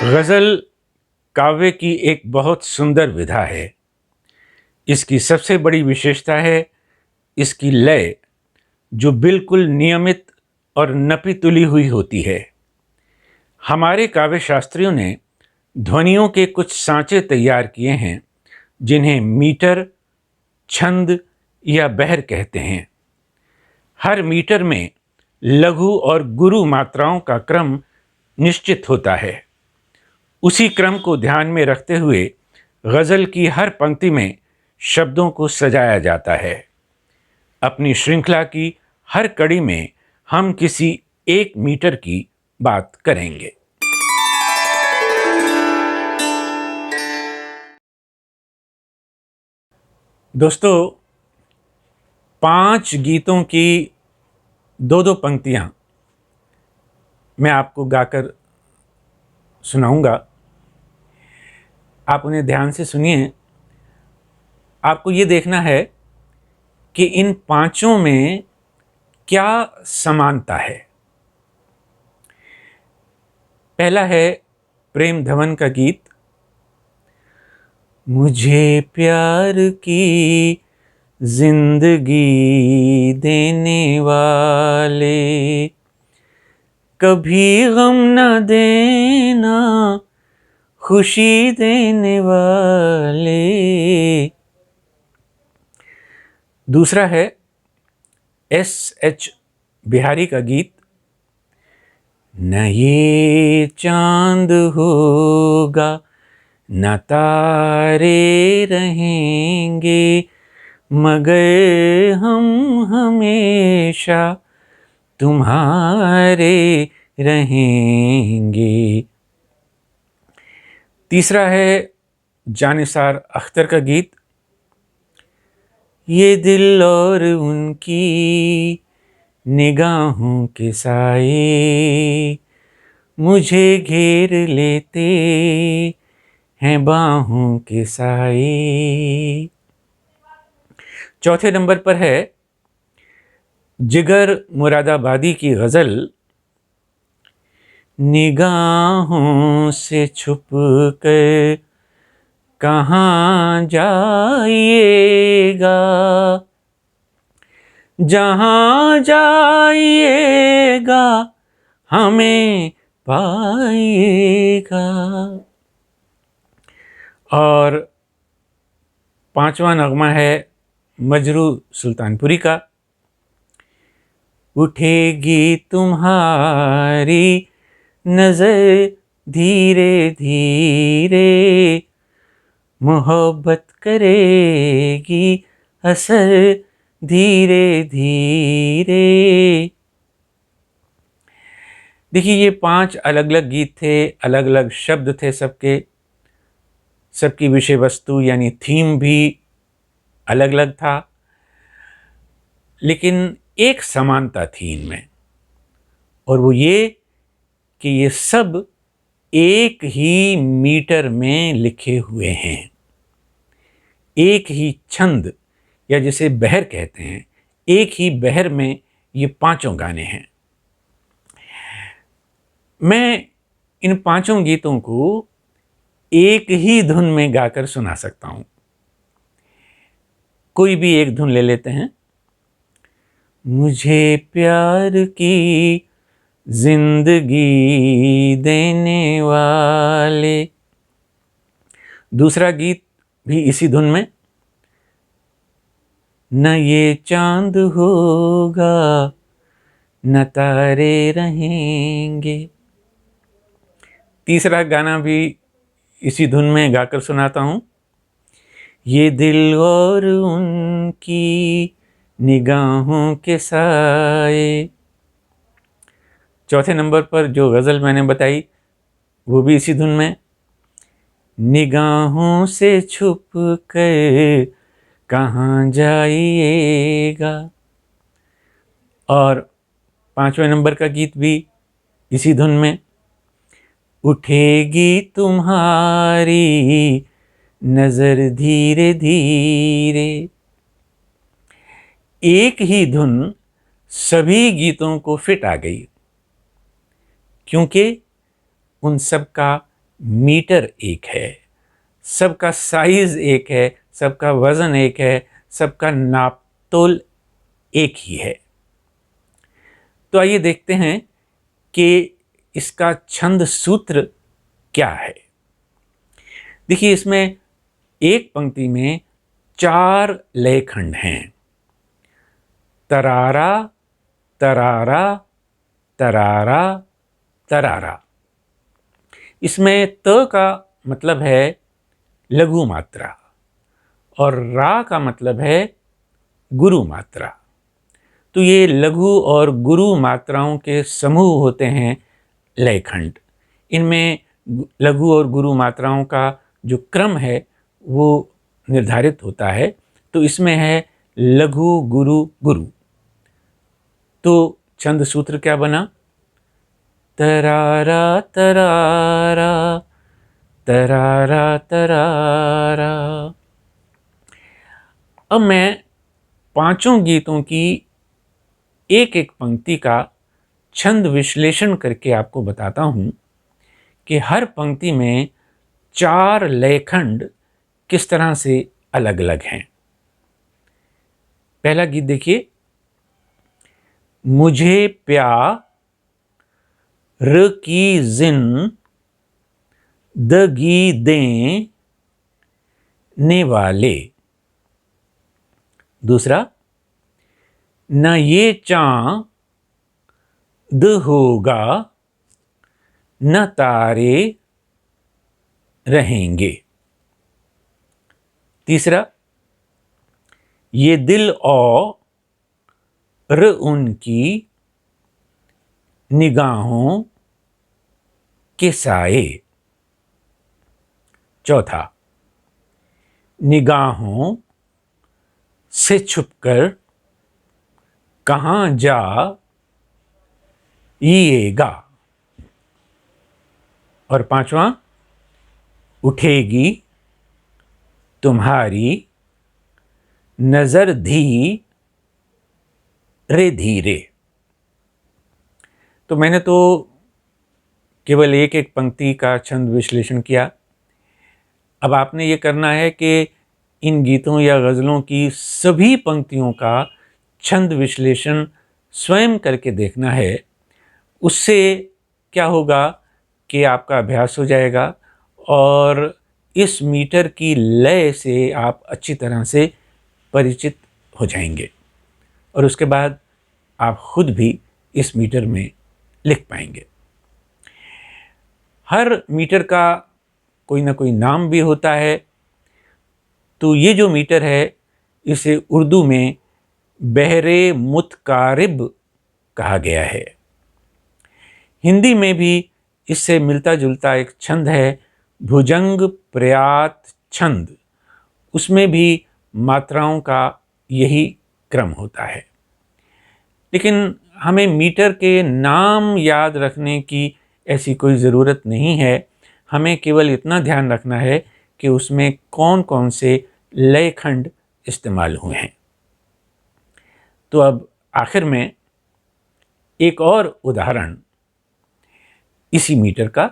गज़ल काव्य की एक बहुत सुंदर विधा है। इसकी सबसे बड़ी विशेषता है इसकी लय, जो बिल्कुल नियमित और नपी तुली हुई होती है। हमारे काव्य शास्त्रियों ने ध्वनियों के कुछ सांचे तैयार किए हैं, जिन्हें मीटर, छंद या बहर कहते हैं। हर मीटर में लघु और गुरु मात्राओं का क्रम निश्चित होता है। उसी क्रम को ध्यान में रखते हुए गज़ल की हर पंक्ति में शब्दों को सजाया जाता है। अपनी श्रृंखला की हर कड़ी में हम किसी एक मीटर की बात करेंगे। दोस्तों, 5 गीतों की दो दो पंक्तियां मैं आपको गाकर सुनाऊंगा। आप उन्हें ध्यान से सुनिए। आपको ये देखना है कि इन पांचों में क्या समानता है। पहला है प्रेम धवन का गीत। मुझे प्यार की जिंदगी देने वाले, कभी गम न देना खुशी देने वाले। दूसरा है S.H. बिहारी का गीत। न ये चांद होगा न तारे रहेंगे, मगर हम हमेशा तुम्हारे रहेंगे। तीसरा है जानिसार अख्तर का गीत। ये दिल और उनकी निगाहों के साए, मुझे घेर लेते हैं बाहों के साए। चौथे नंबर पर है जिगर मुरादाबादी की गज़ल। निगाहों से छुप कर कहाँ जाइएगा, जहाँ जाइएगा हमें पाइएगा। और पांचवा नगमा है मजरू सुल्तानपुरी का। उठेगी तुम्हारी नजर धीरे धीरे, मोहब्बत करेगी असर धीरे धीरे। देखिए, ये 5 अलग अलग गीत थे, अलग अलग शब्द थे सबके। सबकी विषय वस्तु यानी थीम भी अलग अलग था, लेकिन एक समानता थी इनमें, और वो ये कि ये सब एक ही मीटर में लिखे हुए हैं। एक ही छंद, या जिसे बहर कहते हैं, एक ही बहर में ये पांचों गाने हैं। मैं इन पांचों गीतों को एक ही धुन में गाकर सुना सकता हूं। कोई भी एक धुन ले लेते हैं। मुझे प्यार की जिंदगी देने वाले। दूसरा गीत भी इसी धुन में। न ये चांद होगा न तारे रहेंगे। तीसरा गाना भी इसी धुन में गाकर सुनाता हूं। ये दिल और उनकी निगाहों के साए। चौथे नंबर पर जो गज़ल मैंने बताई वो भी इसी धुन में। निगाहों से छुप कर कहाँ जाइएगा। और पांचवें नंबर का गीत भी इसी धुन में। उठेगी तुम्हारी नजर धीरे धीरे। एक ही धुन सभी गीतों को फिट आ गई, क्योंकि उन सब का मीटर एक है, सबका साइज एक है, सबका वजन एक है, सबका नापतोल एक ही है। तो आइए देखते हैं कि इसका छंद सूत्र क्या है। देखिए, इसमें एक पंक्ति में 4 लयखंड हैं। तरारा तरारा तरारा तरारा। इसमें त का मतलब है लघु मात्रा और रा का मतलब है गुरु मात्रा। तो ये लघु और गुरु मात्राओं के समूह होते हैं लयखंड। इनमें लघु और गुरु मात्राओं का जो क्रम है वो निर्धारित होता है। तो इसमें है लघु गुरु गुरु। तो छंद सूत्र क्या बना? तरारा तरारा तरारा तरारा। अब मैं पांचों गीतों की एक एक पंक्ति का छंद विश्लेषण करके आपको बताता हूं कि हर पंक्ति में 4 लयखंड किस तरह से अलग अलग हैं। पहला गीत देखिए। मुझे प्यार की जिन दगी देने वाले। दूसरा, न ये चांद होगा न तारे रहेंगे। तीसरा, ये दिल और उनकी निगाहों के साए। चौथा, निगाहों से छुपकर कहां जाइएगा। और पांचवा, उठेगी तुम्हारी नजर धीरे धीरे। तो मैंने तो केवल एक एक पंक्ति का छंद विश्लेषण किया। अब आपने ये करना है कि इन गीतों या गज़लों की सभी पंक्तियों का छंद विश्लेषण स्वयं करके देखना है। उससे क्या होगा कि आपका अभ्यास हो जाएगा और इस मीटर की लय से आप अच्छी तरह से परिचित हो जाएंगे और उसके बाद आप खुद भी इस मीटर में लिख पाएंगे। हर मीटर का कोई ना कोई नाम भी होता है। तो ये जो मीटर है इसे उर्दू में बहरे मुतकारिब कहा गया है। हिंदी में भी इससे मिलता जुलता एक छंद है भुजंग प्रयात छंद। उसमें भी मात्राओं का यही क्रम होता है। लेकिन हमें मीटर के नाम याद रखने की ऐसी कोई ज़रूरत नहीं है। हमें केवल इतना ध्यान रखना है कि उसमें कौन कौन से लयखंड इस्तेमाल हुए हैं। तो अब आखिर में एक और उदाहरण इसी मीटर का।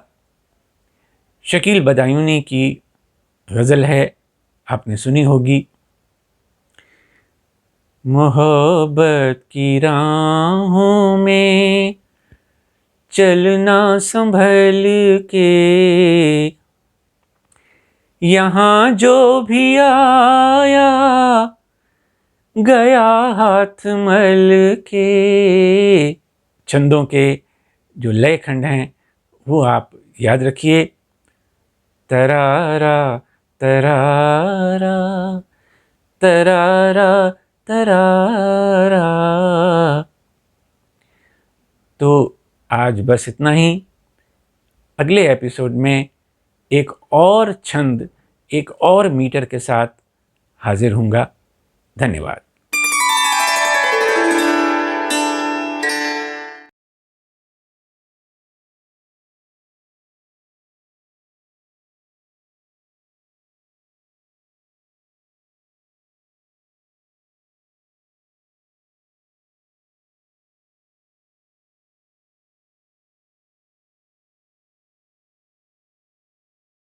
शकील बदायूनी की गज़ल है, आपने सुनी होगी। मोहब्बत की राहों में चलना संभल के, यहाँ जो भी आया गया हाथ मल के। छंदों के जो लयखंड हैं वो आप याद रखिए। तरारा तरारा तरारा तरारा। तो आज बस इतना ही। अगले एपिसोड में एक और छंद, एक और मीटर के साथ हाजिर होऊंगा। धन्यवाद।